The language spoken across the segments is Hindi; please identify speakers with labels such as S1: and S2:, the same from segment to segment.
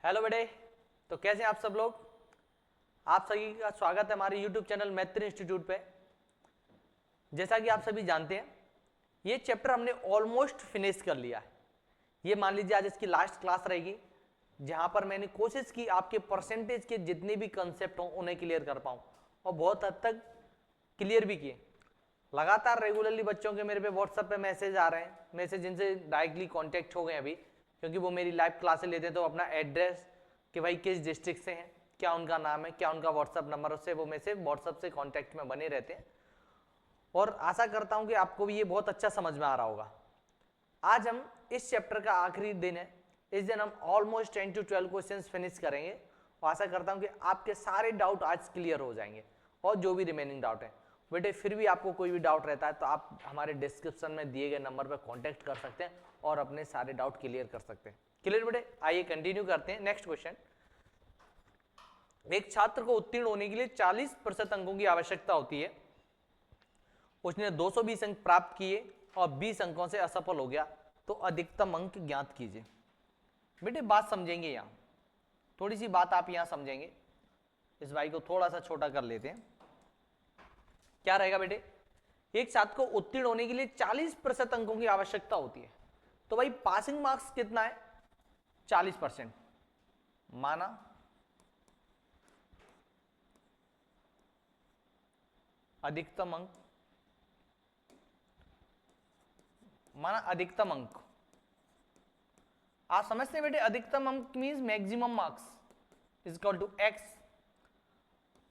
S1: हेलो बेटे, तो कैसे हैं आप सब लोग। आप सभी का स्वागत है हमारे यूट्यूब चैनल मैत्री इंस्टीट्यूट पे। जैसा कि आप सभी जानते हैं, ये चैप्टर हमने ऑलमोस्ट फिनिश कर लिया है। ये मान लीजिए आज इसकी लास्ट क्लास रहेगी, जहां पर मैंने कोशिश की आपके परसेंटेज के जितने भी कंसेप्ट हों उन्हें क्लियर कर पाऊँ, और बहुत हद तक क्लियर भी किए। लगातार रेगुलरली बच्चों के मेरे पे व्हाट्सएप पे मैसेज आ रहे हैं, मैसेज जिनसे डायरेक्टली कांटेक्ट हो गए अभी, क्योंकि वो मेरी लाइव क्लासेस लेते हैं, तो अपना एड्रेस कि भाई किस डिस्ट्रिक्ट से हैं, क्या उनका नाम है, क्या उनका व्हाट्सएप नंबर, उससे वो मेरे से व्हाट्सएप से कांटेक्ट में बने रहते हैं। और आशा करता हूं कि आपको भी ये बहुत अच्छा समझ में आ रहा होगा। आज हम इस चैप्टर का आखिरी दिन है, इस दिन हम ऑलमोस्ट 10 to 12 क्वेश्चन फिनिश करेंगे, और आशा करता हूं कि आपके सारे डाउट आज क्लियर हो जाएंगे, और जो भी रिमेनिंग डाउट है। बेटे फिर भी आपको कोई भी डाउट रहता है तो आप हमारे डिस्क्रिप्शन में दिए गए नंबर पर कॉन्टैक्ट कर सकते हैं और अपने सारे डाउट क्लियर कर सकते हैं। क्लियर बेटे, आइए कंटिन्यू करते हैं। नेक्स्ट क्वेश्चन, एक छात्र को उत्तीर्ण होने के लिए 40% अंकों की आवश्यकता होती है। उसने 220 अंक प्राप्त किए और 20 अंकों से असफल हो गया, तो अधिकतम अंक ज्ञात कीजिए। बेटे बात समझेंगे, यहां थोड़ी सी बात आप यहां समझेंगे। इस भाई को थोड़ा सा छोटा कर लेते हैं। क्या रहेगा बेटे, एक छात्र को उत्तीर्ण होने के लिए 40% अंकों की आवश्यकता होती है, तो भाई पासिंग मार्क्स कितना है, 40%। माना अधिकतम अंक, माना अधिकतम अंक। आप समझते हैं बेटे, अधिकतम अंक means maximum marks is equal to X,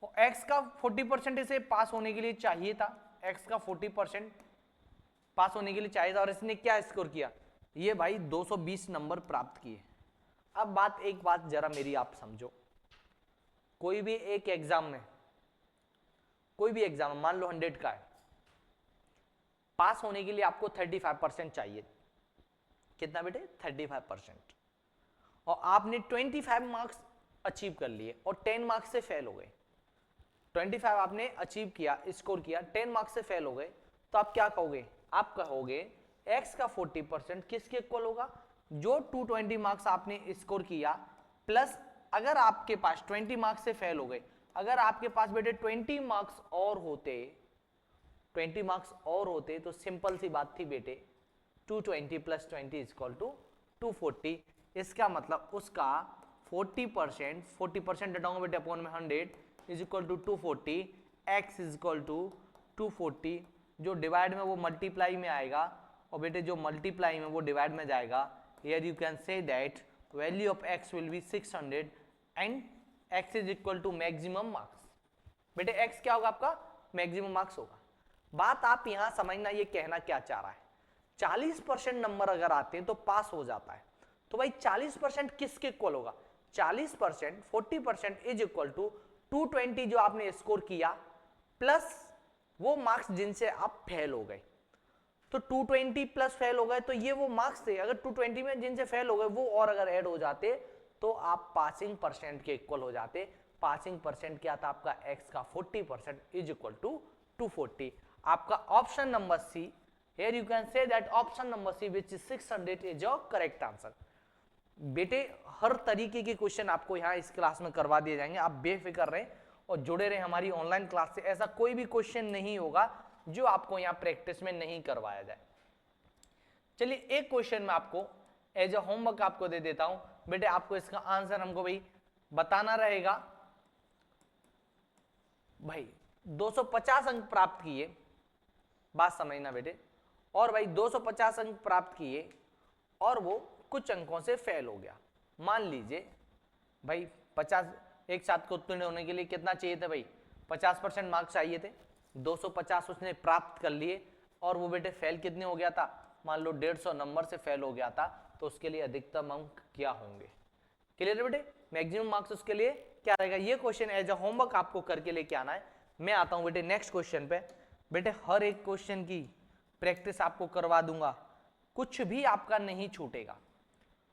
S1: और एक्स का 40% इसे पास होने के लिए चाहिए था। एक्स का 40% पास होने के लिए चाहिए था, और इसने क्या स्कोर किया, ये भाई 220 नंबर प्राप्त किए। अब एक बात जरा मेरी आप समझो, कोई भी एक एग्जाम में, कोई भी एग्जाम मान लो 100 का है, पास होने के लिए आपको 35% चाहिए। कितना बेटे, 35%। और आपने 25 मार्क्स अचीव कर लिए और 10 मार्क्स से फेल हो गए। 25 आपने अचीव किया, स्कोर किया, 10 मार्क्स से फेल हो गए, तो आप क्या कहोगे, आप कहोगे x का 40% किसके इक्वल होगा, जो 220 मार्क्स आपने स्कोर किया प्लस, अगर आपके पास 20 मार्क्स से फेल हो गए, अगर आपके पास बेटे 20 मार्क्स और होते, 20 मार्क्स और होते, तो सिंपल सी बात थी बेटे, 220 प्लस 20 इज इक्वल टू 240। इसका मतलब उसका 40% हटाऊंगा बेटे अपॉन में 100 is equal to 240, x is equal to 240, जो डिवाइड में वो मल्टीप्लाई में आएगा, और बेटे जो मल्टीप्लाई में वो डिवाइड में जाएगा। Here you can say that value of x will be 600 and x is equal to maximum marks. बेटे x क्या होगा, आपका मैक्सिमम मार्क्स होगा। बात आप यहां समझना, ये कहना क्या चाह रहा है, 40% नंबर अगर आते हैं तो पास हो जाता है, तो भाई 40% किसके इक्वल होगा, 40% 40% इज इक्वल टू 220 जो आपने स्कोर किया प्लस वो मार्क्स जिनसे आप फेल हो गए। तो 220 प्लस फेल हो गए, तो ये वो मार्क्स थे, अगर 220 में जिनसे फेल हो गए वो और अगर ऐड हो जाते तो आप पासिंग परसेंट के इक्वल हो जाते। पासिंग परसेंट क्या था आपका, x का 40% इज इक्वल टू 240। आपका option number C, here you can say that option number C which is 600 is your correct answer। बेटे हर तरीके के क्वेश्चन आपको यहाँ इस क्लास में करवा दिए जाएंगे, आप बेफिक्र रहें और जुड़े रहें हमारी ऑनलाइन क्लास से। ऐसा कोई भी क्वेश्चन नहीं होगा जो आपको यहाँ प्रैक्टिस में नहीं करवाया जाए। चलिए एक क्वेश्चन में आपको एज अ होमवर्क आपको दे देता हूं बेटे, आपको इसका आंसर हमको भाई बताना रहेगा। भाई 250 अंक प्राप्त किए, बात समझना बेटे, और भाई 250 अंक प्राप्त किए और वो कुछ अंकों से फेल हो गया। मान लीजिए भाई 50, एक छात्र को उत्तीर्ण होने के लिए कितना चाहिए था भाई, 50% मार्क्स चाहिए थे, 250 उसने प्राप्त कर लिए, और वो बेटे फेल कितने हो गया था, मान लो 150 नंबर से फेल हो गया था, तो उसके लिए अधिकतम अंक क्या होंगे। क्लियर है बेटे, मैक्सिमम मार्क्स उसके लिए क्या रहेगा। ये क्वेश्चन एज अ होमवर्क आपको करके लेके आना है। मैं आता हूं बेटे नेक्स्ट क्वेश्चन पे। बेटे हर एक क्वेश्चन की प्रैक्टिस आपको करवा दूंगा, कुछ भी आपका नहीं छूटेगा।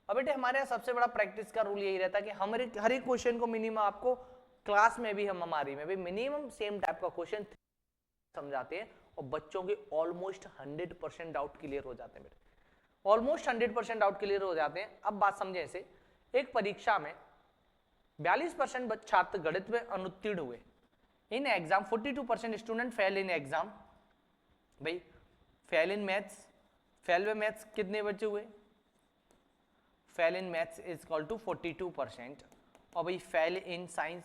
S1: अब बेटे हमारे यहाँ सबसे बड़ा प्रैक्टिस का रूल यही रहता है कि हमारे हर एक क्वेश्चन को मिनिमम आपको क्लास में भी, हम हमारी में भी मिनिमम सेम टाइप का क्वेश्चन समझाते हैं, और बच्चों के ऑलमोस्ट 100% डाउट क्लियर हो जाते हैं बेटे, ऑलमोस्ट 100% डाउट क्लियर हो जाते हैं। अब बात समझे, ऐसे एक परीक्षा में 42% छात्र गणित में अनुत्तीर्ण हुए in exam, 42% student fail in exam. भाई फेल इन मैथ्स, फेल में मैथ्स कितने बच्चे हुए, fail in maths is equal to 42%। और भाई fail in science,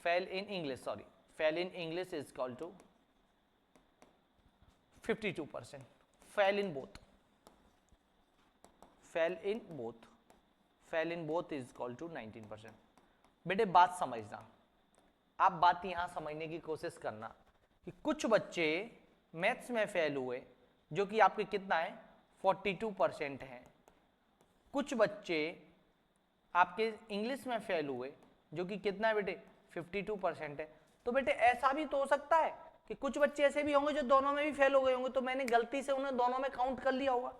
S1: fail in English, sorry fail in English is equal to 52%। Fail in both, fail in both, fail in both is equal to 19%। बेटे बात समझना, आप बात यहां समझने की कोशिश करना कि कुछ बच्चे मैथ्स में फेल हुए जो कि आपके कितना है 42% है, कुछ बच्चे आपके इंग्लिश में फेल हुए जो कि कितना है बेटे 52% है। तो बेटे ऐसा भी तो हो सकता है कि कुछ बच्चे ऐसे भी होंगे जो दोनों में भी फेल हो गए होंगे, तो मैंने गलती से उन्हें दोनों में काउंट कर लिया होगा।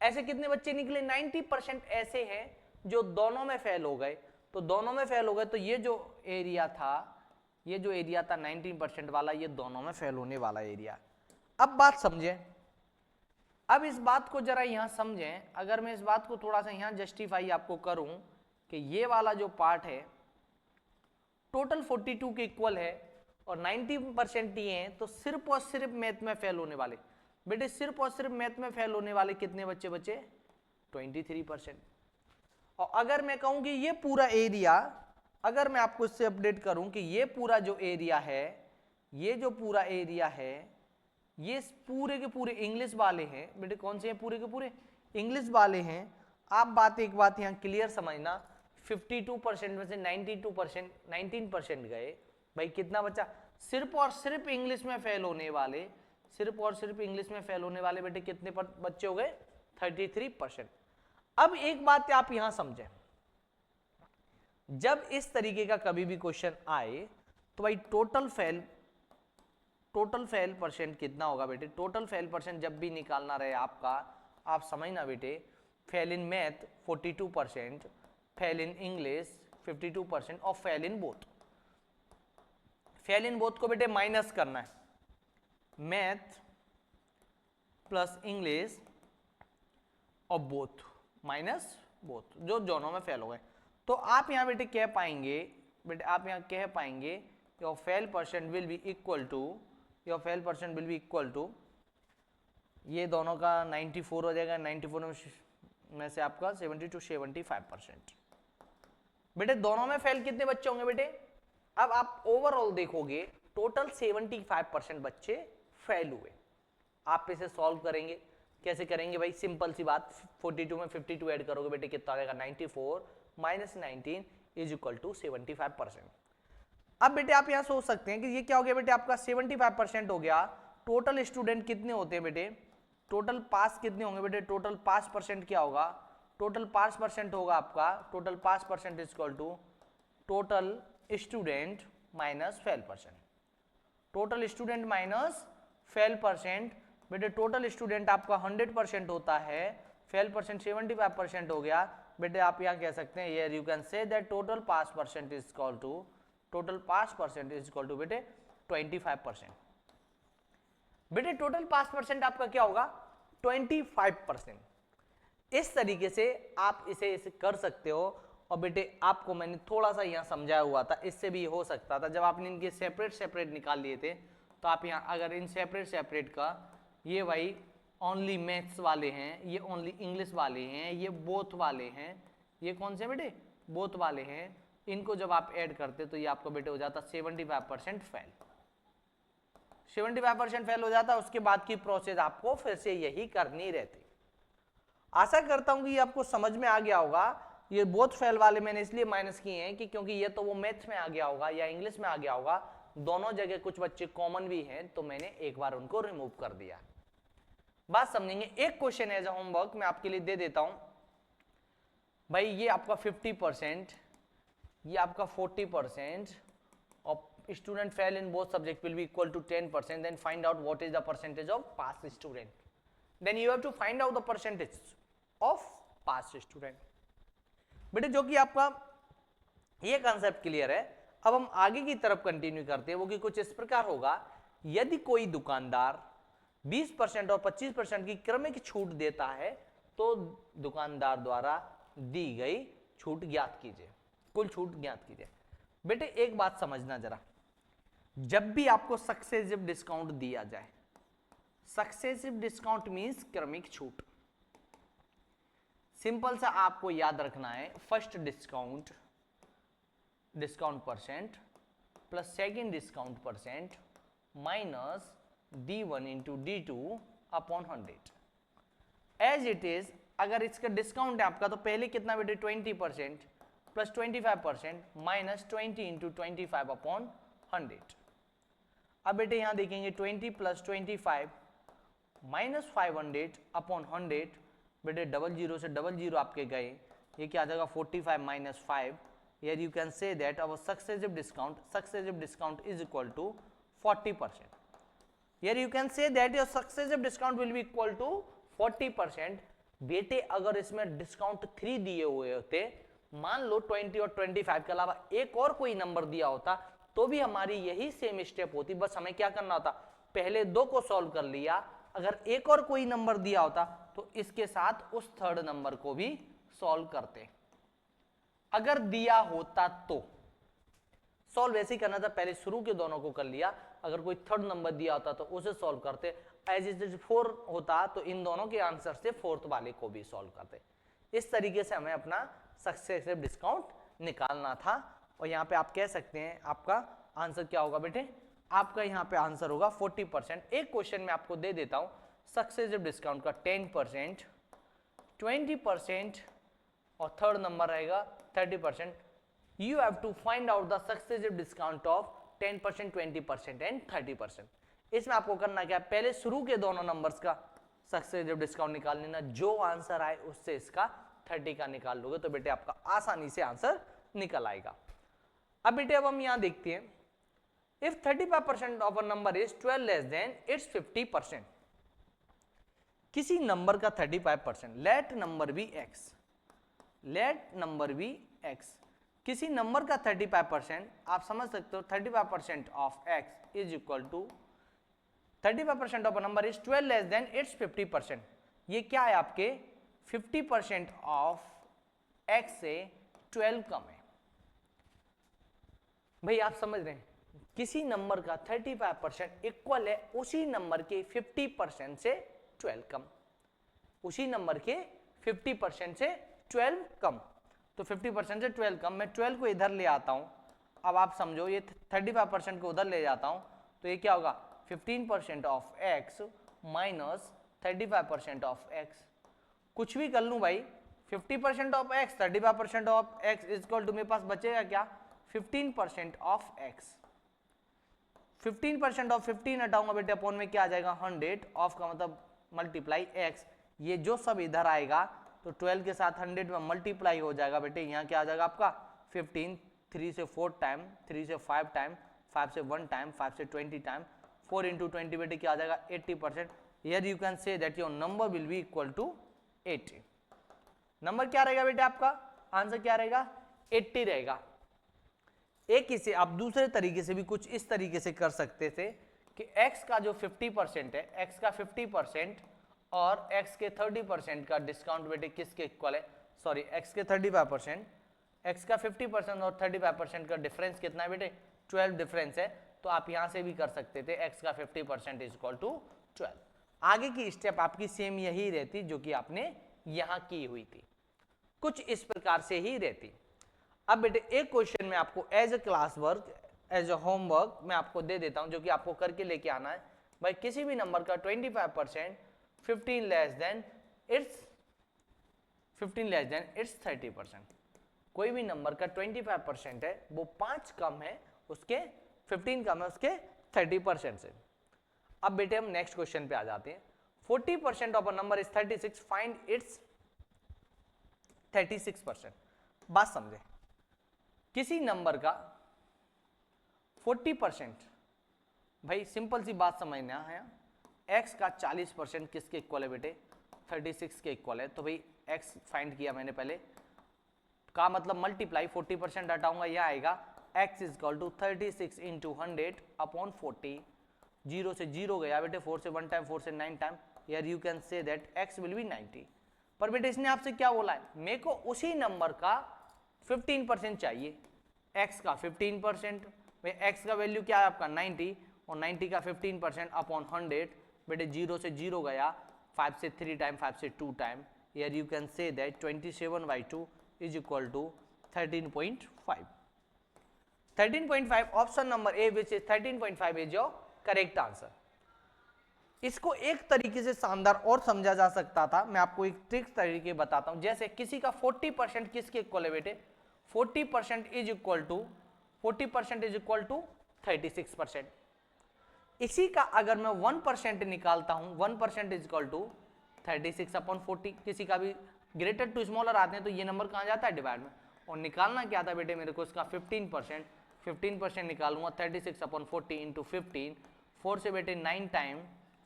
S1: ऐसे कितने बच्चे निकले, 90% ऐसे हैं जो दोनों में फेल हो गए। तो दोनों में फेल हो गए तो ये जो एरिया था, ये जो एरिया था 19% वाला, ये दोनों में फेल होने वाला एरिया। अब बात समझें, अब इस बात को जरा यहां समझें। अगर मैं इस बात को थोड़ा सा यहां जस्टिफाई आपको करूं कि ये वाला जो पार्ट है टोटल 42 के इक्वल है और 90% ये हैं, तो सिर्फ और सिर्फ मैथ में फेल होने वाले, बेटे सिर्फ और सिर्फ मैथ में फेल होने वाले कितने बच्चे बचे, 23%। और अगर मैं कहूं कि ये पूरा एरिया, अगर मैं आपको इससे अपडेट करूं कि ये पूरा जो एरिया है, ये जो पूरा एरिया है, ये पूरे के पूरे इंग्लिश वाले हैं। बेटे कौन से हैं, पूरे के पूरे इंग्लिश वाले हैं। आप एक बात यहां क्लियर समझना, 52% में से 19% गए, भाई कितना बचा, सिर्फ और सिर्फ इंग्लिश में फेल होने वाले, सिर्फ और सिर्फ इंग्लिश में फेल होने वाले बेटे कितने बच्चे हो गए, 33%। अब एक बात आप यहां समझें, जब इस तरीके का कभी भी क्वेश्चन आए तो भाई टोटल फेल परसेंट कितना होगा बेटे, टोटल फेल परसेंट जब भी निकालना रहे आपका, आप समझना बेटे, fail in math 42%, fail in English 52% और fail in both. Fail in both को बेटे माइनस करना है, मैथ प्लस इंग्लिश और बोथ माइनस बोथ, जो दोनों में फेल हो गए। तो आप यहां बेटे कह पाएंगे, बेटे आप यहां कह पाएंगे your fail percent will be equal to, your fail percent will be equal to, ये दोनों का 94 हो जाएगा, 94 में से आपका 70 to 75%। बेटे दोनों में फेल कितने बच्चे होंगे बेटे, अब आप ओवरऑल देखोगे टोटल 75% बच्चे फेल हुए। आप इसे सॉल्व करेंगे, कैसे करेंगे भाई, सिंपल सी बात, 42 में 52 ऐड करोगे बेटे कितना आ जाएगा, 94 माइनस 19 इज इक्वल टू 75%। अब बेटे आप यहां सोच सकते हैं कि ये क्या हो गया बेटे, आपका 75% हो गया। टोटल स्टूडेंट कितने होते हैं बेटे, टोटल पास कितने होंगे बेटे, टोटल पास परसेंट क्या होगा, टोटल पास परसेंट होगा आपका, total pass percent is equal to total student minus fail percent, total student minus fail percent. बेटे टोटल स्टूडेंट आपका 100% होता है, फेल परसेंट 75% हो गया। बेटे आप यहां कह सकते हैं, here you can say that total pass percent is equal to, total pass percent is equal to बेटे 25%। बेटे टोटल पास परसेंट आपका क्या होगा, 25%। इस तरीके से आप इसे कर सकते हो। और बेटे आपको मैंने थोड़ा सा यहाँ समझाया हुआ था, इससे भी हो सकता था जब आपने इनके सेपरेट निकाल लिए थे, तो आप यहाँ अगर इन सेपरेट का, ये भाई ओनली मैथ्स वाले हैं, ये ओनली इंग्लिश वाले हैं, ये बोथ वाले हैं, ये कौन से बेटे बोथ वाले हैं, इनको जब आप ऐड करते तो ये आपको बेटे हो जाता 75% फेल, 75% फेल हो जाता। उसके बाद की प्रोसेस आपको फिर से यही करनी रहती। आशा करता हूं कि ये आपको समझ में आ गया होगा। ये बोथ फेल वाले मैंने इसलिए माइनस किए हैं कि क्योंकि ये तो वो मैथ्स में आ गया होगा या इंग्लिश में आ गया होगा, दोनों जगह कुछ बच्चे कॉमन भी हैं, तो मैंने एक बार उनको रिमूव कर दिया। बात समझेंगे, एक क्वेश्चन एज अ होमवर्क मैं आपके लिए दे देता हूं भाई, ये आपका 50%, ये आपका 40% और student fail in both subject will be equal to 10%, then find out what is the percentage of pass student, then you have to find out the percentage of pass student। बेटे जो कि आपका ये कंसेप्ट क्लियर है। अब हम आगे की तरफ कंटिन्यू करते हैं, वो कि कुछ इस प्रकार होगा, यदि कोई दुकानदार 20% और 25% की क्रमिक छूट देता है तो दुकानदार द्वारा दी गई छूट ज्ञात कीजिए, कुल छूट ज्ञात कीजिए। बेटे एक बात समझना जरा, जब भी आपको सक्सेसिव डिस्काउंट दिया जाए, सक्सेसिव डिस्काउंट मींस क्रमिक छूट। सिंपल सा आपको याद रखना है, first discount discount percent plus second discount percent minus D1 into D2 upon 100 as it is. अगर इसका डिस्काउंट है आपका तो पहले कितना बेटे 20% प्लस 25% माइनस 20 इंटू 25 अपॉन 100। अब बेटे यहां देखेंगे 20 प्लस 25 माइनस 500 अपॉन 100, बेटे डबल जीरो से डबल जीरो आपके गए, ये क्या आ जाएगा 45 minus 5। Here you can say that our successive discount is equal to 40%. Here you can say that your successive discount will be equal to 40%. बेटे अगर इसमें डिस्काउंट 3 दिए हुए होते, मान लो 20 और 25 के अलावा एक और कोई नंबर दिया होता, तो भी हमारी यही सेम स्टेप होती, बस हमें क्या करना होता, पहले दो को सॉल्व कर लिया, अगर एक और कोई नंबर दिया होता तो इसके साथ उस थर्ड नंबर को भी सॉल्व करते। अगर दिया होता तो सॉल्व ऐसे ही करना था, पहले शुरू के दोनों को कर लिया, अगर कोई थर्ड नंबर दिया होता तो उसे सॉल्व करते, एज इट इज 4 होता तो इन दोनों के आंसर से फोर्थ वाले को भी सॉल्व करते। इस तरीके से हमें अपना सक्सेसिव डिस्काउंट निकालना था। और यहाँ पे आप कह सकते हैं आपका आंसर क्या होगा बेटे, आपका यहाँ पे आंसर होगा 40%। एक क्वेश्चन में आपको दे देता हूं, सक्सेसिव डिस्काउंट का 10%, 20% और थर्ड नंबर रहेगा 30%। You have to find out the successive discount off 10%, 20% and 30%। इसमें आपको करना क्या है, पहले शुरू के दोनों नंबर्स का सक्सेसिव डिस्काउंट निकाल लेना, जो आंसर आए उससे इसका 30 का निकाल लोगे तो बेटे आपका आसानी से आंसर निकल आएगा। अब बेटे अब हम यहां देखते हैं, if 35% off a number is 12 less than it's 50%। किसी नंबर का 35%, let number be x, let number be x, किसी नंबर का 35%, आप समझ सकते हो 35% off x is equal to 35% off a number is 12 less than it's 50%। ये क्या है आपके 50% ऑफ x से 12 कम है। भाई आप समझ रहे हैं, किसी नंबर का 35% इक्वल है उसी नंबर के 50% से 12 कम, उसी नंबर के 50% से 12 कम। तो 50% से 12 कम, मैं 12 को इधर ले आता हूं, अब आप समझो ये 35% को उधर ले जाता हूं तो ये क्या होगा 15% off x minus 35% off x। कुछ भी कर लूं भाई, 50% off x 35% off x is equal to, मेरे पास बचेगा क्या 15% ऑफ x। 15% ऑफ 15 हटाऊंगा बेटे अपॉन में क्या आ जाएगा 100, ऑफ का मतलब मल्टीप्लाई x। ये जो सब इधर आएगा तो 12 के साथ 100 में मल्टीप्लाई हो जाएगा बेटे, यहाँ क्या आ जाएगा आपका 15, 3 से 4 टाइम, 3 से 5 टाइम, 5 से 1 टाइम, 5 से 20 टाइम, 4 इंटू 20 बेटे क्या आ जाएगा 80%। Here you can say that your number will be equal to 80। Number क्या रहेगा बेटे आपका, आंसर क्या रहेगा 80 रहेगा। एक इसे आप दूसरे तरीके से भी कुछ इस तरीके से कर सकते थे कि x का जो 50% है, x का 50% और x के 30% का डिस्काउंट बेटे किसके इक्वल है, सॉरी x के 35%, x का 50% और 35% का डिफरेंस कितना है बेटे 12 डिफरेंस है। तो आप यहां से भी कर सकते थे x का 50% इज इक्वल टू 12। आगे की स्टेप आपकी सेम यही रहती जो कि आपने यहां की हुई थी, कुछ इस प्रकार से ही रहती। अब बेटे एक क्वेश्चन में आपको as a class work, as a homework मैं आपको दे देता हूं जो कि आपको करके लेके आना है। भाई किसी भी नंबर का 25% 15 लेस देन इट्स 30%। कोई भी नंबर का 25% है वो 5 कम है उसके, 15 कम है उसके 30% से। अब बेटे हम नेक्स्ट क्वेश्चन पे आ जाते हैं। 40% of a number is 36, find its 36%। बात समझे, किसी नंबर का 40%, भाई सिंपल सी बात समझना है, x का 40% किसके इक्वल है बेटे 36 के इक्वल है। तो भाई x फाइंड किया मैंने पहले का मतलब मल्टीप्लाई 40% हटाऊंगा, यह आएगा x is equal to 36 into 100 upon 40। 0 से 0 गया बेटे, 4 से 1 टाइम, 4 से 9 time, here you can say that x will B 90। पर बेटे इसने आपसे क्या बोला है, मेरे को उसी नंबर का 15% चाहिए, x का 15%, भाई x का वैल्यू क्या है आपका 90, और 90 का 15% अपॉन 100, बेटे 0 से 0 गया, 5 से 3 टाइम, 5 से 2 time, here you can say that 27/2 is equal to 13.5. 13.5 option number A which is 13.5 is your correct answer. इसको एक तरीके से शानदार और समझा जा सकता था, मैं आपको एक ट्रिक तरीके बताता हूं। जैसे किसी का 40% किसके इक्वल है बेटे, 40% इज इक्वल टू 36%। इसी का अगर मैं 1% निकालता हूं, 1% इज इक्वल टू 36/40। किसी का भी ग्रेटर टू स्मॉलर आते हैं तो ये नंबर कहां जाता है, डिवाइड में। और निकालना क्या था बेटे मेरे को, इसका 15% निकालूंगा, 36/40 इंटू 15, 4 से बेटे 9 टाइम,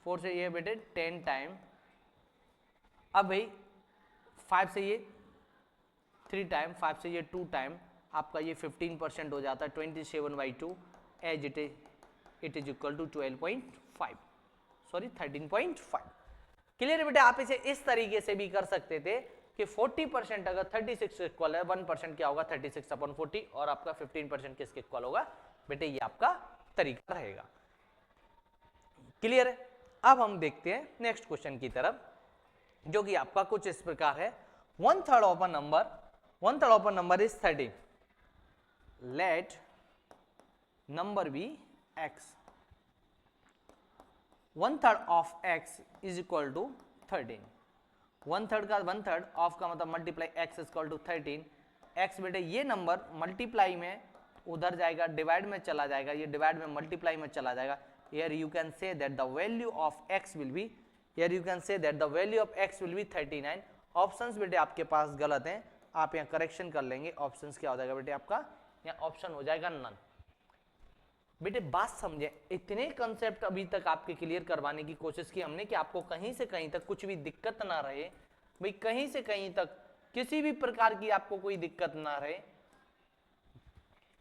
S1: 4 से ये बेटे 10 टाइम, अब भाई 5 से ये 3 टाइम, 5 से ये 2 टाइम, आपका ये 15% हो जाता है 27/2 as it is equal to 12.5, sorry 13.5। Clear है बेटे। आप इसे इस तरीके से भी कर सकते थे कि 40% अगर 36 इक्वल है, 1% क्या होगा 36/40, और आपका 15% किसके इक्वल होगा बेटे, ये आपका तरीका रहेगा। क्लियर है। अब हम देखते हैं नेक्स्ट क्वेश्चन की तरफ, जो कि आपका कुछ इस प्रकार है। 1/3 off a number is 13, let number be x, 1/3 off x is equal to 13। 1/3 का 1/3 ऑफ का मतलब multiply x is equal to 13। x बेटे ये नंबर मल्टीप्लाई में उधर जाएगा, डिवाइड में चला जाएगा, ये डिवाइड में मल्टीप्लाई में चला जाएगा। Here you can say that the value of x will be, here you can say that the value of x will be 39। Options बेटे आपके पास गलत हैं, आप यहाँ करेक्शन कर लेंगे। ऑप्शंस क्या हो जाएगा बेटे आपका, यहाँ ऑप्शन हो जाएगा नन। बेटे बात समझे, इतने कंसेप्ट अभी तक आपके क्लियर करवाने की कोशिश की हमने कि आपको कहीं से कहीं तक कुछ भी दिक्कत ना रहे, भाई कहीं से कहीं तक किसी भी प्रकार की आपको कोई दिक्कत ना रहे।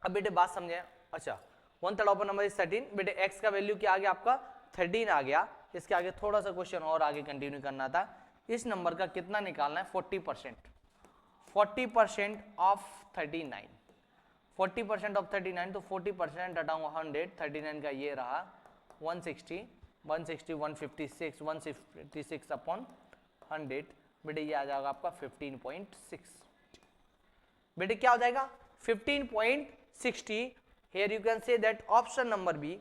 S1: अब बेटे बात समझे, अच्छा 1/3 ऑफ नंबर इज 13, बेटे x का वैल्यू क्या आ गया आपका 13 आ गया। इसके आगे थोड़ा सा क्वेश्चन और आगे कंटिन्यू करना था। इस नंबर का कितना निकालना है, 40%। 40% ऑफ 39, 40% ऑफ 39, तो 40% हटाऊंगा 100, 39 का ये रहा 160, 156 अपॉन 100, बेटे ये आ जाएगा आपका 15.6। बेटे क्या हो जाएगा 15.60। Here you can say that option number B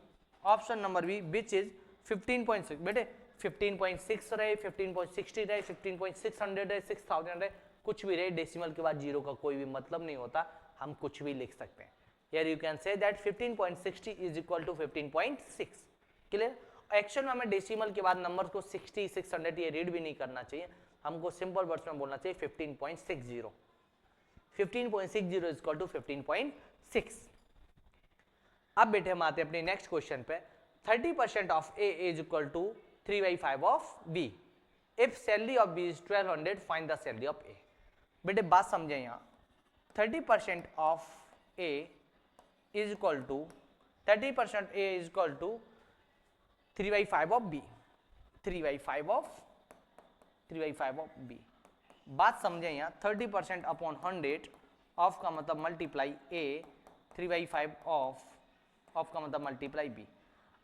S1: which is 15.6। बेटे 15.6 रहे, 15.60 रहे, 15.600 रहे, 6000 रहे, कुछ भी रहे, डेसिमल के बाद जीरो का कोई भी मतलब नहीं होता, हम कुछ भी लिख सकते हैं। Here you can say that 15.60 is equal to 15.6। Clear. Action में हमें डेसिमल के बाद नंबर को 60, 600 ये रीड भी नहीं करना चाहिए, हमको सिंपल वर्ड्स में बोलना चाहिए 15.60। 15.60 is equal to 15.6। अब बेटे हम आते हैं अपने नेक्स्ट क्वेश्चन पे। 30% of A is equal to 3/5 of B. If salary of B is 1200, find the salary of A. बेटे बात समझे, यहाँ 30% of A is equal to 30% A is equal to 3/5 of B. 3/5 of B. बात समझे, यहाँ 30% अपॉन 100 ऑफ का मतलब मल्टीप्लाई ए, 3/5 ऑफ का मतलब मल्टीप्लाई बी।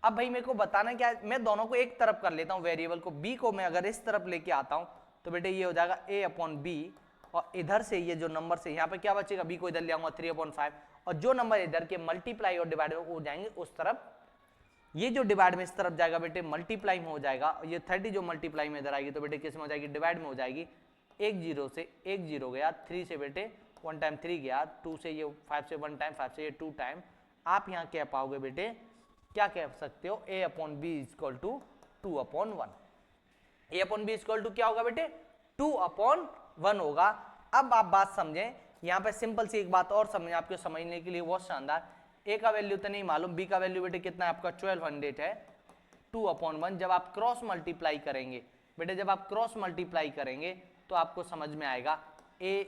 S1: अब भाई मेरे को बताना क्या है, मैं दोनों को एक तरफ कर लेता हूं, वेरिएबल को बी को मैं अगर इस तरफ लेके आता हूं तो बेटे ये हो जाएगा a अपॉन बी, और इधर से ये जो नंबर से यहाँ पे क्या बचेगा, b को इधर ले आऊंगा 3/5, और जो नंबर इधर के मल्टीप्लाई और डिवाइड हो जाएंगे उस तरफ, ये जो डिवाइड में इस तरफ जाएगा बेटे मल्टीप्लाई में हो जाएगा, और ये 30 जो मल्टीप्लाई में इधर आएगी तो बेटे किस में हो जाएगी, डिवाइड में हो जाएगी। 1 0 से 1 0 गया, 3 से बेटे 1 टाइम 3 गया, 2 से ये 5 से 1 टाइम, 5 से ये 2 टाइम। आप यहाँ कह पाओगे बेटे, क्या कह सकते हो, a upon b is equal to 2/1। a upon b is equal to क्या होगा बेटे, 2/1 होगा। अब आप बात समझें, यहाँ पे सिंपल सी एक बात और समझें आपको समझने के लिए बहुत शानदार। a का वैल्यू तो नहीं मालूम, b का वैल्यू बेटे कितना है आपका 1200 है। 2/1 जब आप क्रॉस मल्टीप्लाई करेंगे बेटे, जब आप क्रॉस मल्टीप्लाई करेंगे तो आपको समझ में आएगा a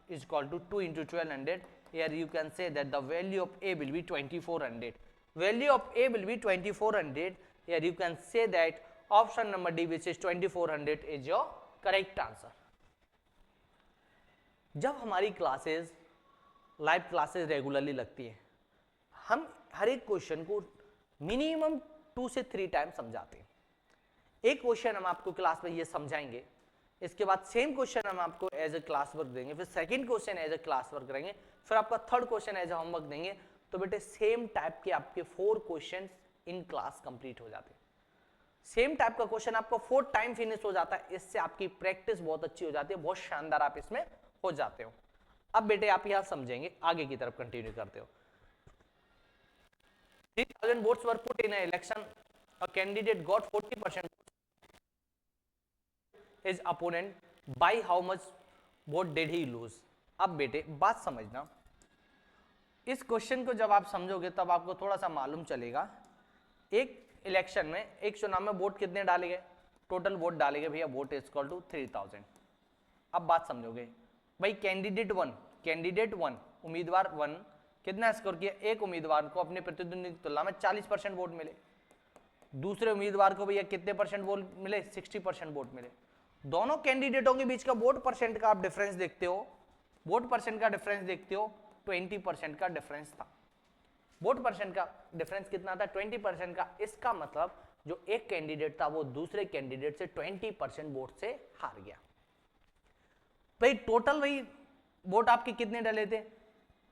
S1: is equal to 2 into 1200। Here you can say that the value of a will be 2400। Value of a will be 2400। Here you can say that option number D which is 2400 is your correct answer। जब हमारी क्लासेस लाइव क्लासेस रेगुलरली लगती है, हम हर एक क्वेश्चन को मिनिमम 2 से 3 टाइम समझाते हैं। एक क्वेश्चन हम आपको क्लास में ये समझाएंगे, इसके बाद सेम क्वेश्चन हम आपको एज ए क्लास वर्क देंगे, फिर second question as a class work करेंगे, फिर आपका third question as a homework देंगे। तो बेटे सेम टाइप के आपके 4 क्वेश्चन इन क्लास कंप्लीट हो जाते हैं। सेम टाइप का क्वेश्चन आपको 4 टाइम फिनिश हो जाता है। इससे आपकी प्रैक्टिस बहुत अच्छी हो जाती है, बहुत शानदार आप इसमें हो जाते हो। अब बेटे आप यहां समझेंगे, आगे की तरफ कंटिन्यू करते हो। 3000 votes were put in an election. A candidate got 40% his opponent. By how much vote did he lose? अब बेटे बात समझना, इस क्वेश्चन को जब आप समझोगे तब आपको थोड़ा सा मालूम चलेगा। एक इलेक्शन में, एक चुनाव में वोट कितने डाले गए? टोटल वोट डाले गए भैया, वोट इज इक्वल टू 3000। अब बात समझोगे भाई, कैंडिडेट वन उम्मीदवार वन कितना स्कोर किया? एक उम्मीदवार को अपने प्रतिद्वंदी की तुलना में 40% वोट मिले। दूसरे उम्मीदवार को भैया कितने परसेंट वोट मिले? 60% वोट मिले। दोनों कैंडिडेटों के बीच का वोट परसेंट का आप डिफरेंस देखते हो, वोट परसेंट का डिफरेंस देखते हो, 20% का डिफरेंस था। वोट परसेंट का डिफरेंस कितना था? 20% का। इसका मतलब जो एक कैंडिडेट था वो दूसरे कैंडिडेट से 20% वोट से हार गया। भाई टोटल भाई वोट आपके कितने डले थे?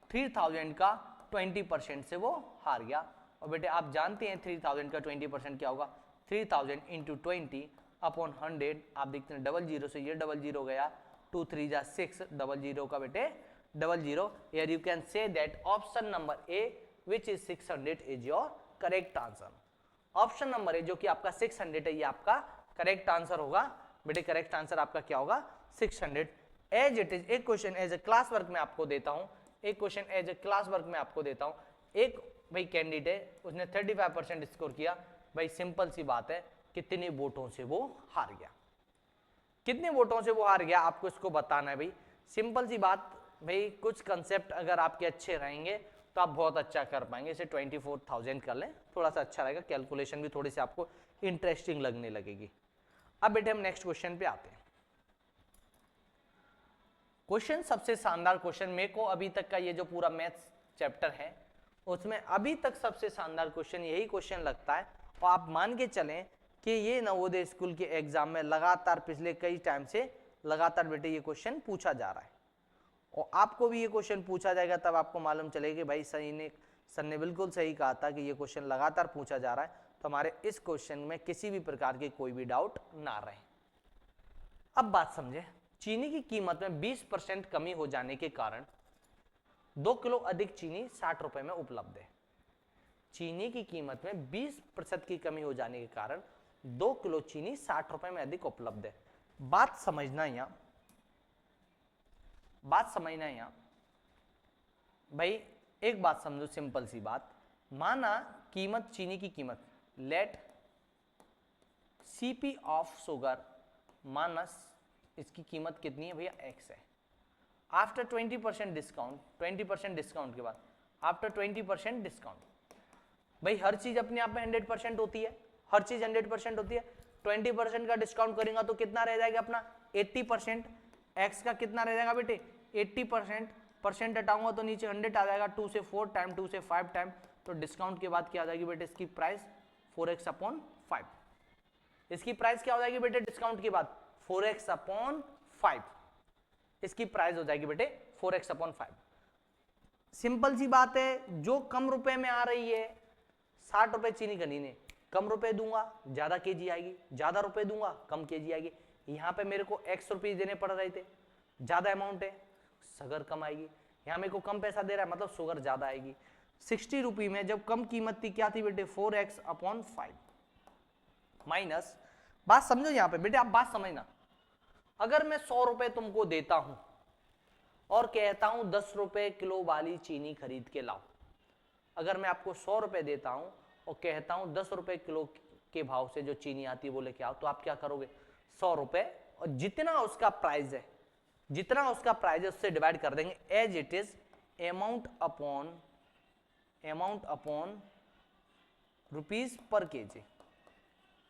S1: 3000 का 20% से वो हार गया। और बेटे आप जानते हैं 3000 का 20% क्या होगा? 3000 इंटू 20 अपॉन 100। आप देखते हैं डबल जीरो से ये डबल जीरो गया, 2 3 जा 6, डबल जीरो का बेटे double zero. Here you can say that option number A which is 600 is your correct answer. Option number A जो कि आपका 600 है, ये आपका करेक्ट आंसर होगा। बेटे करेक्ट आंसर आपका क्या होगा? 600। एज इट इज, एक question as a class work में आपको देता हूं, एक question as a class work में आपको देता हूं। एक भाई कैंडिडेट, उसने 35% स्कोर किया। भाई सिंपल सी बात है, कितने वोटों से वो हार गया? कितने वोटों से वो हार गया आपको इसको बताना है। भाई सिंपल सी बात, भाई कुछ कंसेप्ट अगर आपके अच्छे रहेंगे तो आप बहुत अच्छा कर पाएंगे। इसे 24,000 कर लें, थोड़ा सा अच्छा रहेगा, कैलकुलेशन भी थोड़ी सी आपको इंटरेस्टिंग लगने लगेगी। अब बेटे हम नेक्स्ट क्वेश्चन पे आते हैं। क्वेश्चन सबसे शानदार क्वेश्चन, मेरे को अभी तक का ये जो पूरा मैथ्स चैप्टर है उसमें अभी तक सबसे शानदार क्वेश्चन यही क्वेश्चन लगता है। और आप मान के चलें कि ये नवोदय स्कूल के एग्जाम में लगातार पिछले कई टाइम से लगातार बेटे ये क्वेश्चन पूछा जा रहा है, और आपको भी ये क्वेश्चन पूछा जाएगा। तब आपको मालूम चलेगा कि भाई सर ने बिल्कुल सही कहा था कि ये क्वेश्चन लगातार पूछा जा रहा है, तो हमारे इस क्वेश्चन में किसी भी प्रकार की कोई भी डाउट ना रहे। अब बात समझे, चीनी की कीमत में 20% कमी हो जाने के कारण 2 किलो अधिक चीनी 60 रुपए में उपलब्ध है। चीनी की कीमत में 20% की कमी हो जाने के कारण 2 किलो चीनी 60 रुपए में अधिक उपलब्ध है। बात समझना यहां भाई, एक बात समझो, सिंपल सी बात। माना कीमत, चीनी की कीमत, लेट सीपी ऑफ शुगर, माना इसकी कीमत कितनी है भैया? x है। आफ्टर 20% डिस्काउंट, 20% डिस्काउंट के बाद, आफ्टर 20% डिस्काउंट, भाई हर चीज अपने आप में 100% होती है, हर चीज 100% होती है। 20% का डिस्काउंट करेंगे तो कितना रह जाएगा अपना? 80%। x का कितना रह जाएगा बेटे? 80%। परसेंट हटाऊंगा तो नीचे 100 आ जाएगा, 2 से 4 टाइम, 2 से 5 टाइम, तो डिस्काउंट के बाद क्या आ जाएगी बेटे? इसकी प्राइस 4x अपॉन 5। इसकी प्राइस क्या हो जाएगी बेटे डिस्काउंट के बाद? 4x upon 5। इसकी प्राइस हो जाएगी बेटे 4x अपॉन 5। सिंपल सी बात है, जो कम रुपए में आ रही है, 60 रुपए चीनी खरीदने, कम रुपए दूंगा ज्यादा केजी आएगी, ज्यादा रुपए दूंगा कम केजी आएगी। यहां पे मेरे को x रुपीज देने पड़ रहे थे, ज्यादा अमाउंट है, शुगर कम आएगी। यहां मेरे को कम पैसा दे रहा है, मतलब शुगर ज्यादा आएगी। 60 रुपये में जब कम कीमत थी, क्या थी बेटे? 4x अपॉन 5 माइनस, बात समझो यहां पे बेटे, आप बात समझना। अगर मैं 100 रुपए तुमको देता हूं और कहता हूं 10 रुपए किलो वाली चीनी खरीद के लाओ, अगर मैं आपको 100 रुपए देता हूं और कहता हूं 10 रुपए किलो के भाव से जो चीनी आती है वो लेके आओ, तो आप क्या करोगे? 100 रुपए और जितना उसका प्राइस है, जितना उसका प्राइस है उससे डिवाइड कर देंगे, as it is amount upon rupees per kg.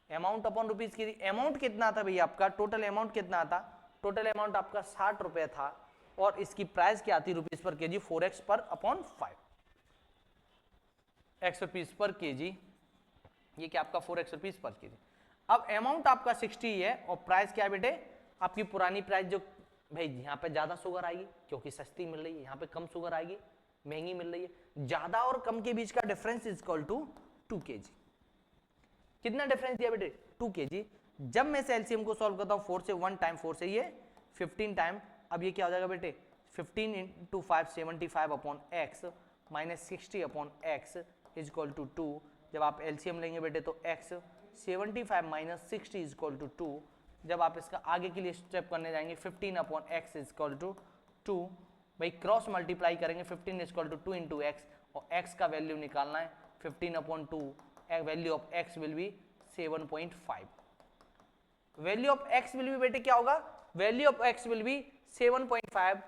S1: Amount upon rupees की, अमाउंट कितना था भैया आपका? टोटल अमाउंट कितना था? टोटल अमाउंट आपका 60 रुपए था, और इसकी प्राइस क्या आती है रुपीज पर केजी 4x पर upon 5 x rupees per KG, ये क्या आपका 4x रुपीज पर केजी। अब अमाउंट आपका 60 है और प्राइस क्या है बेटे, आपकी पुरानी प्राइस जो भाई यहाँ पे ज्यादा शुगर आएगी क्योंकि सस्ती मिल रही है, यहाँ पे कम शुगर आएगी महंगी मिल रही है, ज्यादा और कम के बीच का difference is equal to 2 kg। कितना डिफरेंस दिया बेटे 2 kg। जब मैं से एलसीएम को सॉल्व करता हूँ 4 से 1 टाइम 4 से ये 15 टाइम, अब ये क्या हो जाएगा बेटे 15 into 5 75 upon x minus 60 upon x is equal to 2। जब आप एलसीएम लेंगे बेटे तो x 75 minus 60 is equal to 2। जब आप इसका आगे के लिए स्टेप करने जाएंगे 15 upon x is equal to 2, भाई क्रॉस मल्टीप्लाई करेंगे 15 is equal to 2 into x और x का वैल्यू निकालना है 15 अपॉन 2, value of x will be 7.5। Value of x will be बेटे क्या होगा, value of x will be 7.5।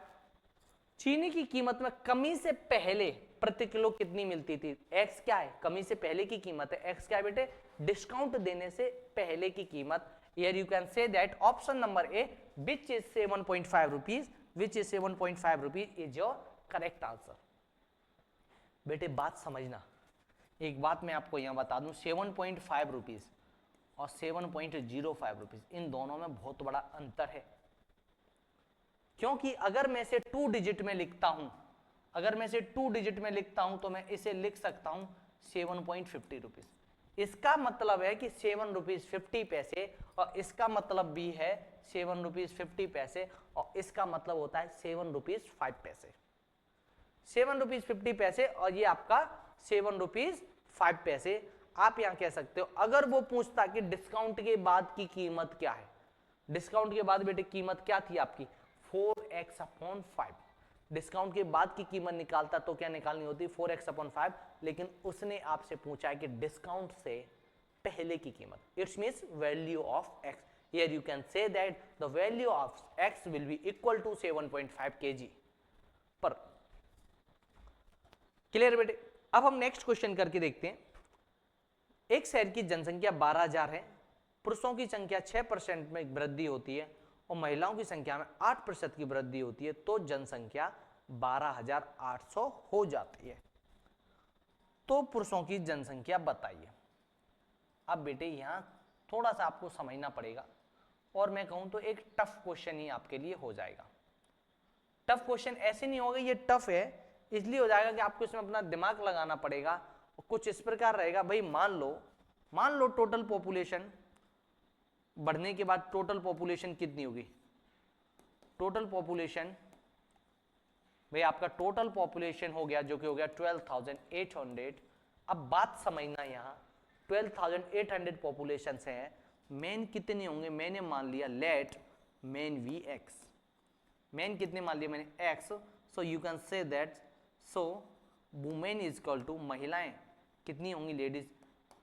S1: चीनी की कीमत में कमी से पहले प्रति किलो कितनी मिलती थी, x क्या है कमी से पहले की कीमत है, x क्या है बेटे डिस्काउंट देने से पहले की कीमत। Here you can say that option number A which is 7.5 rupees, which is 7.5 rupees is your correct answer। बेटे बात समझना, एक बात मैं आपको यहां बता दूं 7.5 रुपीज और 7.05 रुपीज इन दोनों में बहुत बड़ा अंतर है, क्योंकि अगर मैं इसे 2 डिजिट में लिखता हूं, अगर मैं इसे 2 डिजिट में लिखता हूं तो मैं इसे लिख सकता हूं 7.50 रुपीज। इसका मतलब है कि 7 रुपीज 50 पैसे और इसका मतलब भी है 7 रुपीज 50 पैसे और इसका मतलब होता है 7 रुपीज 5 पैसे। 7 रुपीज 50 पैसे और ये आपका 7 रुपीज 5 पैसे। आप यहां कह सकते हो अगर वो पूछता कि डिस्काउंट के बाद की कीमत क्या है, डिस्काउंट के बाद बेटे कीमत क्या थी आपकी 4x अपॉन 5, डिस्काउंट के बाद की कीमत निकालता तो क्या निकालनी होती 4x अपॉन 5, लेकिन उसने आपसे पूछा है कि डिस्काउंट से पहले की कीमत, it's means value of x। Here you can say that the value of x will be equal to 7.5 kg पर। क्लियर बेटे। अब हम नेक्स्ट क्वेश्चन करके देखते हैं। एक शहर की जनसंख्या 12,000 है, पुरुषों की संख्या 6% में वृद्धि होती है और महिलाओं की संख्या में 8% की वृद्धि होती है, तो जनसंख्या 12,800 हो जाती है। तो पुरुषों की जनसंख्या बताइए। अब बेटे यहां थोड़ा सा आपको समझना पड़ेगा और मैं कहूं तो एक टफ क्वेश्चन ही आपके लिए हो जाएगा। टफ क्वेश्चन ऐसे नहीं होगा, ये टफ है इसलिए हो जाएगा कि आपको इसमें अपना दिमाग लगाना पड़ेगा। कुछ इस प्रकार रहेगा, भाई मान लो टोटल पॉपुलेशन बढ़ने के बाद टोटल पॉपुलेशन कितनी होगी, टोटल पॉपुलेशन भाई आपका टोटल पॉपुलेशन हो गया जो कि हो गया 12,800। अब बात समझना, यहाँ 12,800 पॉपुलेशन से है, मेन कितने होंगे, मैंने मान लिया let men be x, men कितने मान लिया मैंने x, so you can say that so women is equal to महिलाएं कितनी होंगी लेडीज,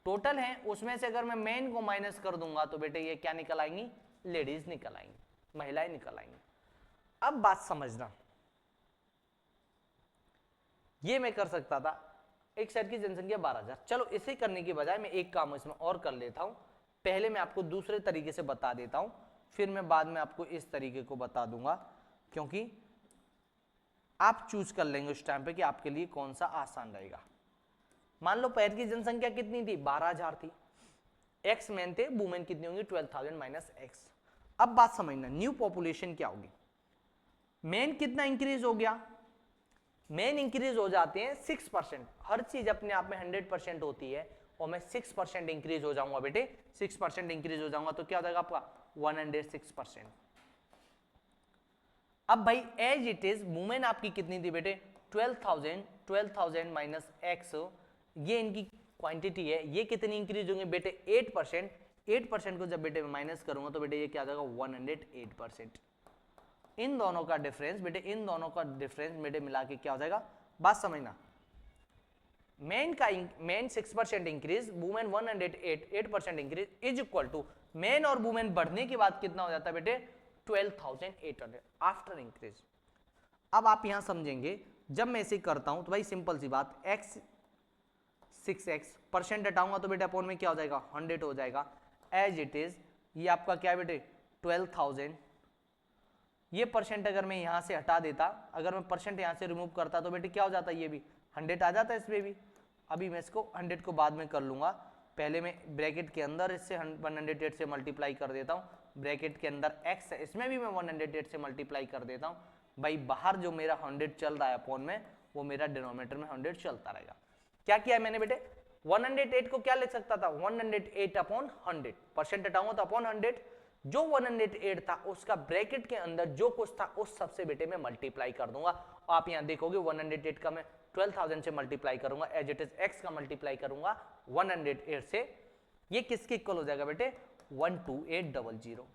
S1: टोटल है उसमें से अगर मैं मेन को माइनस कर दूंगा तो बेटे ये क्या निकल आएंगी, लेडीज निकल आएंगी, महिलाएं निकल आएंगी। अब बात समझना, ये मैं कर सकता था, एक शहर की जनसंख्या 12,000, चलो इसे करने की बजाय मैं एक काम इसमें और कर लेता हूं। पहले मैं आपको दूसरे तरीके से बता देता हूं, फिर मैं बाद में आपको इस तरीके को बता दूंगा, क्योंकि आप चूज कर लेंगे उस टाइम पे कि आपके लिए कौन सा आसान रहेगा। मान लो पैर की जनसंख्या कितनी थी, 12,000 थी, एक्स मैन थे, वुमेन कितनी होंगी 12,000 माइनस एक्स। अब बात समझना, न्यू पॉपुलेशन क्या होगी, मेन कितना इंक्रीज हो गया, मेन इंक्रीज हो जाते हैं 6%, हर चीज अपने आप में 100% होती है और मैं 6% इंक्रीज हो जाऊंगा बेटे, 6% इंक्रीज हो जाऊंगा तो क्या हो जाएगा आपका 106%। अब भाई एज इट इज वुमेन आपकी कितनी थी बेटे 12,000 माइनस एक्स, ये इनकी क्वांटिटी है, ये कितनी इंक्रीज होंगे बेटे 8%, 8% को जब बेटे माइनस करूंगा तो बेटे ये क्या आ जाएगा 108%। इन दोनों का डिफरेंस बेटे, इन दोनों का डिफरेंस बेटे मिला के क्या हो जाएगा, बात समझना, men 6% increase, women 108% increase is equal to men और वुमेन बढ़ने के बाद कितना हो जाता है बेटे 12,800 आफ्टर इंक्रीज। अब आप यहां समझेंगे, जब मैं इसे करता हूं तो भाई सिंपल सी बात, x 6x परसेंट हटाऊंगा तो बेटे अपॉन में क्या हो जाएगा 100 हो जाएगा, एज इट इज ये आपका क्या है बेटे 12,000 ये परसेंट अगर मैं यहाँ से हटा देता, अगर मैं परसेंट यहाँ से रिमूव करता तो बेटे क्या हो जाता, ये भी 100 आ जाता है इसमें भी। अभी मैं इसको 100 को बाद में कर लूंगा, पहले मैं ब्रैकेट के अंदर इससे 108 से मल्टीप्लाई कर देता हूँ, ब्रैकेट के अंदर x है इसमें भी मैं 108 से मल्टीप्लाई कर देता हूँ भाई। बाहर जो मेरा 100 चल रहा है अपॉन में, वो मेरा डिनोमिनेटर में 100 चलता रहेगा। क्या किया है मैंने बेटे, 108 को क्या लिख सकता था, 108 अपॉन 100, परसेंट हटाऊंगा तो अपॉन 100, जो 108 था उसका ब्रैकेट के अंदर जो कुछ था उस सबसे बेटे मैं मल्टीप्लाई कर दूंगा। आप यहां देखोगे 108 का मैं 12,000 से मल्टीप्लाई करूंगा, एज इट इज x का मल्टीप्लाई करूंगा 108 से, ये किसके इक्वल हो जाएगा बेटे, 12800।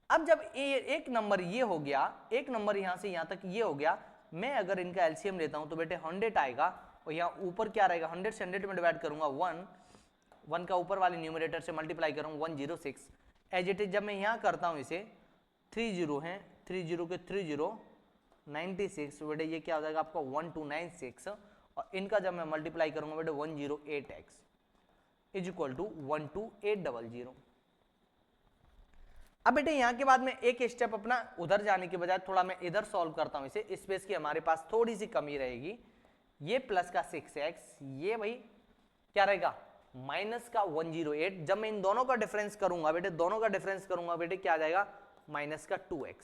S1: अब जब एक नंबर ये हो गया, एक नंबर यहां से यहां तक ये हो गया, मैं अगर इनका एलसीएम लेता हूं तो बेटे 100 आएगा, और यहाँ ऊपर क्या रहेगा, 100 से 100 में डिवाइड करूंगा 1 का ऊपर वाले न्यूमरेटर से मल्टीप्लाई करूंगा 106, एज इट इज जब मैं यहाँ करता हूँ इसे 3 जीरो हैं, 3 जीरो के 3 जीरो 96 बेटे, ये क्या हो जाएगा आपका 1296, और इनका जब मैं मल्टीप्लाई करूंगा बेटे 108x इज इक्वल टू 12800। अब बेटे यहाँ के बाद में एक स्टेप अपना उधर जाने के बजाय थोड़ा मैं इधर सॉल्व करता हूं इसे, स्पेस की हमारे पास थोड़ी सी कमी रहेगी, ये प्लस का 6x, ये भाई क्या रहेगा माइनस का 108, जब मैं इन दोनों का डिफरेंस करूंगा बेटे, दोनों का डिफरेंस करूंगा बेटे क्या आ जाएगा, माइनस का 2x,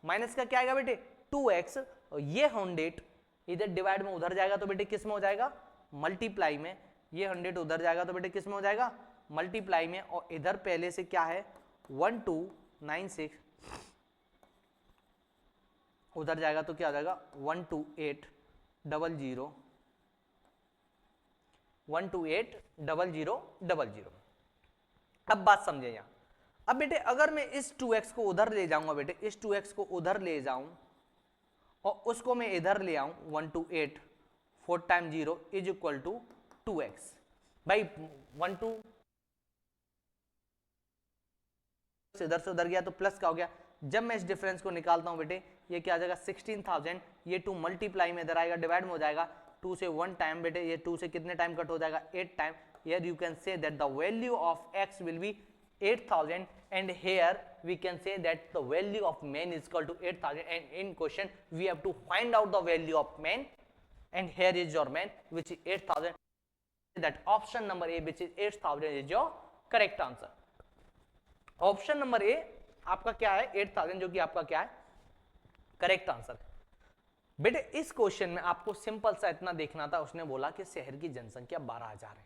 S1: माइनस का क्या आएगा बेटे 2x, और ये 100 इधर डिवाइड में उधर जाएगा तो बेटे किस में हो जाएगा, मल्टीप्लाई में, ये 100 उधर जाएगा तो बेटे किस में हो जाएगा, मल्टीप्लाई में, और इधर पहले से क्या है 1296 उधर जाएगा तो क्या हो जाएगा 1280000। अब बात समझे यहां, अब बेटे अगर मैं इस 2x को उधर ले जाऊंगा बेटे, इस 2x को उधर ले जाऊं और उसको मैं इधर ले आऊं 128, 4 time 0 is equal to 2x, भाई 12 इधर से उधर गया तो प्लस का हो गया, जब मैं इस डिफरेंस को निकालता हूं बेटे ये क्या आ जाएगा 16,000, ये 2 मल्टीप्लाई में इधर आएगा, डिवाइड में हो जाएगा 2 से 1 टाइम बेटे, ये 2 से कितने टाइम कट हो जाएगा 8 time, here you can say that the value of x will B 8,000 and here we can say that the value of man is equal to 8,000, and in question we have to find out the value of man, and here is your man which is 8,000, that option number A which is 8,000 is your correct answer। Option number A आपका क्या है 8,000, जो कि आपका क्या है करेक्ट आंसर। बेटे इस क्वेश्चन में आपको सिंपल सा इतना देखना था, उसने बोला कि शहर की जनसंख्या 12,000 है,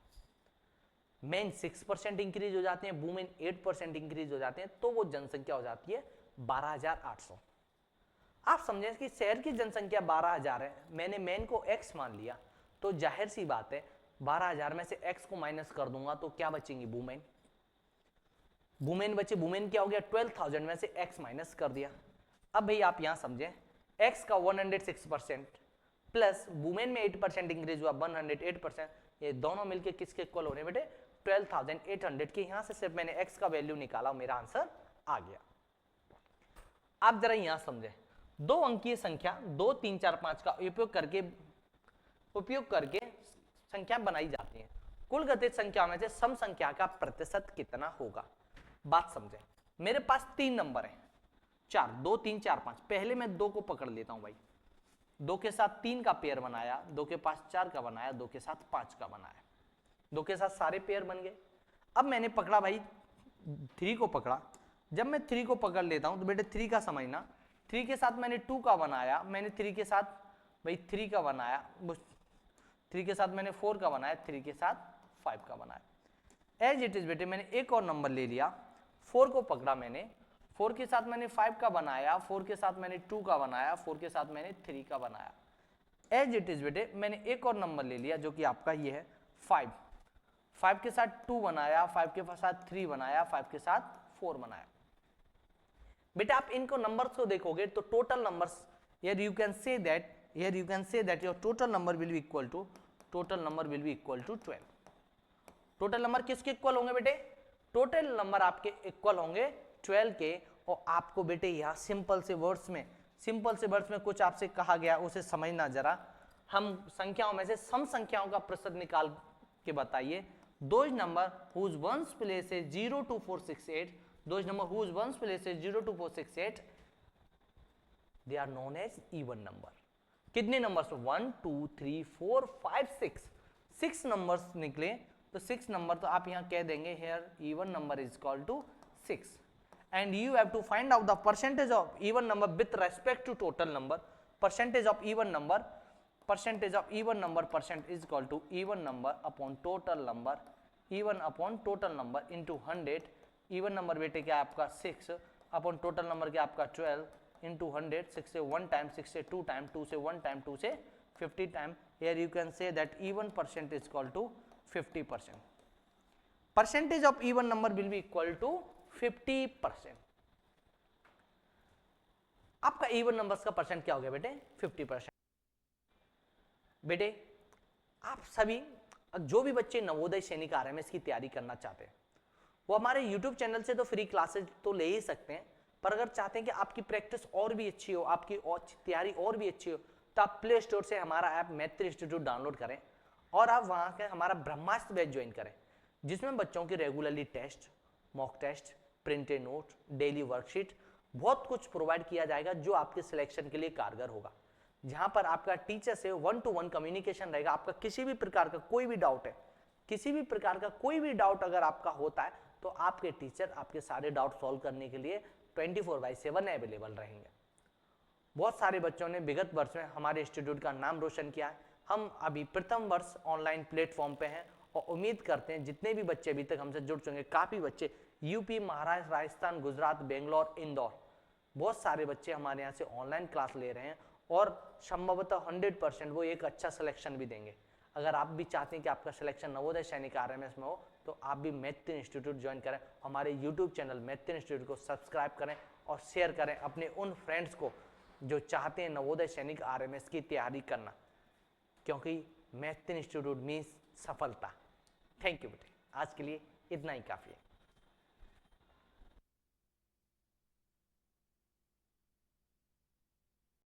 S1: मेन 6% इंक्रीज हो जाते हैं, वुमेन 8% इंक्रीज हो जाते हैं, तो वो जनसंख्या हो जाती है 12,800। आप समझे कि शहर की जनसंख्या 12,000 है, मैंने मेन को x मान लिया, तो जाहिर सी बात है 12,000 में से x को माइनस कर दूंगा तो क्या बचेंगी वुमेन, वुमेन बचे, वुमेन क्या हो गया 12,000 में से x माइनस कर दिया। अब भाई आप यहां समझे x का 106% प्लस वुमेन में 8% इंक्रीज हुआ 108%, ये दोनों मिलके किसके इक्वल हो रहे हैं बेटे 12,800 के। यहां से सिर्फ मैंने x का वैल्यू निकाला, मेरा आंसर आ गया। आप जरा यहां समझे, दो अंकीय संख्या 2 3 4 5 का उपयोग करके संख्या बनाई जाती है, कुल गतिज संख्या में से सम संख्या का प्रतिशत कितना होगा। बात समझे, मेरे पास 3 नंबर है 4, 2 3 4 5, पहले मैं 2 को पकड़ लेता हूं भाई, 2 के साथ 3 का पेयर बनाया, 2 के पास 4 का बनाया, 2 के साथ 5 का बनाया, 2 के साथ सारे पेयर बन गए। अब मैंने पकड़ा भाई 3 को पकड़ा, जब मैं 3 को पकड़ लेता हूं तो बेटे 3 का समझना, 3 के साथ मैंने 2 का बनाया, मैंने 3 के साथ भाई 3 का बनाया, 3 के साथ मैंने 4 का बनाया, 3 के साथ 5 का बनाया। एज इट इज बेटे मैंने एक और नंबर ले लिया, 4 को पकड़ा मैंने, 4 के साथ मैंने 5 का बनाया, 4 के साथ मैंने 2 का बनाया, 4 के साथ मैंने 3 का बनाया। एज इट इज बेटे मैंने एक और नंबर ले लिया जो कि आपका ये है 5, 5 के साथ 2 बनाया, 5 के साथ 3 बनाया, 5 के साथ 4 बनाया। बेटा आप इनको नंबर्स को देखोगे तो total numbers, here you can say that your total number will be equal to 12। Total number किसके इक्वल होंगे बेटे, टोटल नंबर आपके इक्वल होंगे 12 के। और आपको बेटे यहाँ सिंपल से वर्ड्स में कुछ आपसे कहा गया उसे समझना जरा। हम संख्याओं में से सम संख्याओं का प्रतिशत निकाल के बताइए। Those number whose ones place is 0 to 468, those number whose ones place is 0 to 468 they are known as even number. कितने नंबर्स? 1 2 3 4 5 6, 6 नंबर्स निकले, तो 6 नंबर तो आप यहाँ कह देंगे here even number is equal to 6 and you have to find out the percentage of even number with respect to total number. Percentage of even number, percent is equal to even number upon total number, even upon total number into 100. even number बेटे क्या आपका 6 upon total number क्या आपका 12 into 100, 6 से 1 टाइम, 6 से 2 टाइम, 2 से 1 टाइम, 2 से 50 time. Here you can say that even percent is equal to 50%. Percentage of even number will be equal to 50%. आपका even numbers का परसेंट क्या हो गया बेटे? 50%. बेटे आप सभी जो भी बच्चे नवोदय सैनिक आरएमएस की तैयारी करना चाहते हैं वो हमारे YouTube चैनल से तो फ्री क्लासेस तो ले ही सकते हैं, पर अगर चाहते हैं कि आपकी प्रैक्टिस और भी अच्छी हो, आपकी और तैयारी और भी अच्छी हो, तो आप प्ले स्टोर से हमारा ऐप मैत्री इंस्टीट्यूट डाउनलोड करें और आप वहां के हमारा ब्रह्मास्त्र बैच ज्वाइन करें, जिसमें बच्चों की regularly test, mock test, printed note, daily worksheet, बहुत कुछ प्रोवाइड किया जाएगा जो आपके सिलेक्शन के लिए कारगर होगा, जहां पर आपका टीचर से 1-to-1 कम्युनिकेशन रहेगा. आपका किसी भी प्रकार का कोई भी डाउट है, किसी भी प्रकार का कोई भी डाउट अगर आपका होता है तो आपके टीचर आपके सारे डाउट सॉल्व करने के लिए 24/7 अवेलेबल रहेंगे. बहुत सारे बच्चों ने विगत वर्ष में हमारे इंस्टीट्यूट का नाम रोशन किया है. हम अभी प्रथम वर्ष ऑनलाइन प्लेटफॉर्म पे हैं और उम्मीद करते हैं जितने भी बच्चे अभी तक हमसे जुड़ चुके हैं, काफ़ी बच्चे यूपी, महाराष्ट्र, राजस्थान, गुजरात, बेंगलोर, इंदौर, बहुत सारे बच्चे हमारे यहाँ से ऑनलाइन क्लास ले रहे हैं और संभवतः 100% वो एक अच्छा सिलेक्शन भी देंगे. अगर आप भी चाहते हैं कि आपका सिलेक्शन नवोदय सैनिक आरएमएस में हो तो आप भी मैत्री इंस्टीट्यूट ज्वाइन करें. हमारे यूट्यूब चैनल मैत्री इंस्टीट्यूट को सब्सक्राइब करें और शेयर करें अपने उन फ्रेंड्स को जो चाहते हैं नवोदय सैनिक आरएमएस की तैयारी करना, क्योंकि मैत्री इंस्टीट्यूट मीन्स सफलता. थैंक यू बेटे, आज के लिए इतना ही काफ़ी है.